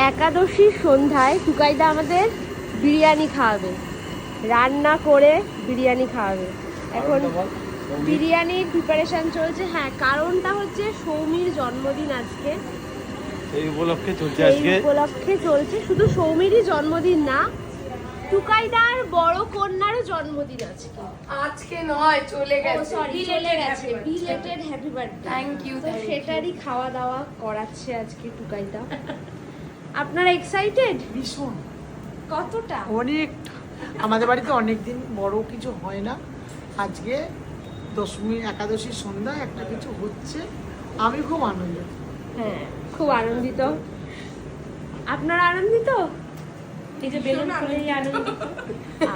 একাদশীর সন্ধ্যায় টুকাইদা আমাদের বিরিয়ানি খাওয়াবে, রান্না করে বিরিয়ানি খাওয়াবে। এখন বিরিয়ানির প্রিপারেশন চলছে। হ্যাঁ, কারণটা হচ্ছে সৌমির জন্মদিন আজকে, এই উপলক্ষে চলছে। শুধু সৌমিরই জন্মদিন না, টুকাইদার বড় কন্যারও জন্মদিন আজকে। আজকে নয়, চলে গেছে। Belated happy birthday. Thank you. সেটারই খাওয়া দাওয়া করাচ্ছে আজকে টুকাইদা। আপনারা এক্সাইটেড? ভীষণ, কতটা? অনেক। আমাদের বাড়িতে অনেকদিন বড় কিছু হয় না, আজকে দশমী একাদশীর সন্ধ্যা একটা কিছু হচ্ছে, আমি খুব আনন্দিত। হ্যাঁ, খুব আনন্দিত। আপনারা আনন্দিত? এই যে বেলুন ফুলেই আনন্দিত।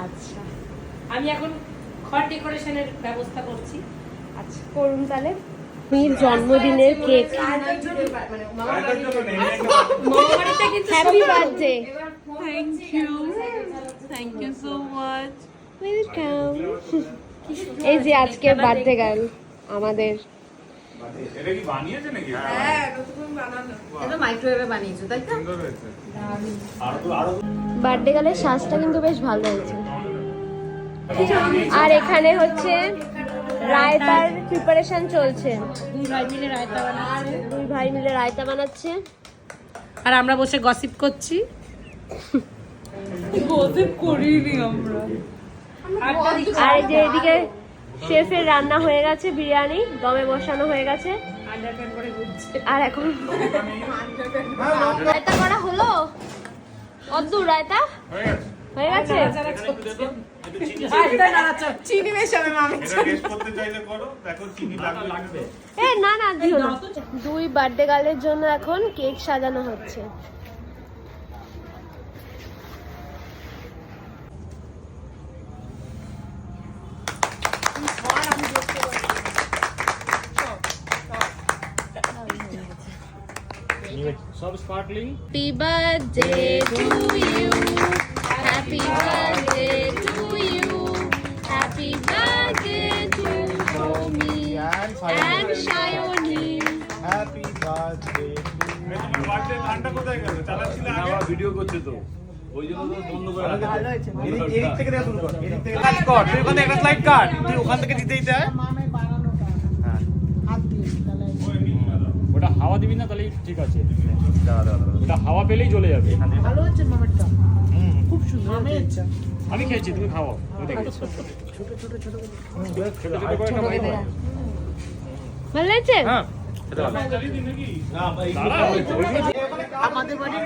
আচ্ছা আমি এখন ঘর ডেকোরেশনের ব্যবস্থা করছি। আচ্ছা, করুন তাহলে। মেয়ের জন্মদিনের কেক। মামা বাড়িতে কিন্তু happy birthday. Thank you so much. Welcome. এই যে আজকে বার্থডে গার্ল আমাদের। এটা কি বানিয়েছে নাকি? হ্যাঁ, নতুন বানানো। এটা মাইক্রোওয়েভে বানিয়েছো, তাই তো? সুন্দর হয়েছে। বার্থডে গার্লের সাজটা কিন্তু বেশ ভালো হয়েছে। আর এখানে হচ্ছে রায়তার প্রিপারেশন চলছে। দুই ভাই মিলে রায়তা বানাচ্ছে। আর আমরা বসে গসিপ করছি। আর এই যে এদিকে শেফের রান্না হয়ে গেছে, বিরিয়ানি দমে বসানো হয়ে গেছে। আর এখন রায়তা করা হলো। অদ্দূর রায়তা হয়ে গেছে। চিনি মেশাবে মামি। এটা টেস্ট করতে চাইলে করো, দেখো চিনি লাগবে। এ না না দিও না। দুই বার্থডে গার্লের জন্য এখন কেক সাজানো হচ্ছে। সব sparkling. Happy birthday to you. Happy birthday to you. Happy birthday to Romi and Shayoni. Happy birthday. তোমার বার্থডে গানটা কোথায় গেল? চালাচ্ছিলে আগে? আমার ভিডিও করছে তো, ওই জন্য তো বন্ধ করে রাখা। ভালো হয়েছে। এদিক থেকে দেখা শুরু কর, এদিক থেকে কাজ কর। তুই ওখান থেকে একটা স্লাইড কাট, তুই ওখান থেকে দিতে দিতে হয়। মামে বানানোটা হাত দিয়ে তাহলে ওটা হাওয়া দিবি না তাহলেই ঠিক আছে। ওটা হাওয়া পেলেই জ্বলে যাবে। ভালো হচ্ছে মামেরটা, খুব সুন্দর হয়েছে। আমি খেয়েছি, তুমি খাও। ছোট ছোট ছোট ছোট করে একটা বানিয়ে দাও। ভালো লাগছে? হ্যাঁ, খেতে ভালো। না, দাঁড়াও, আমাদের বাড়ির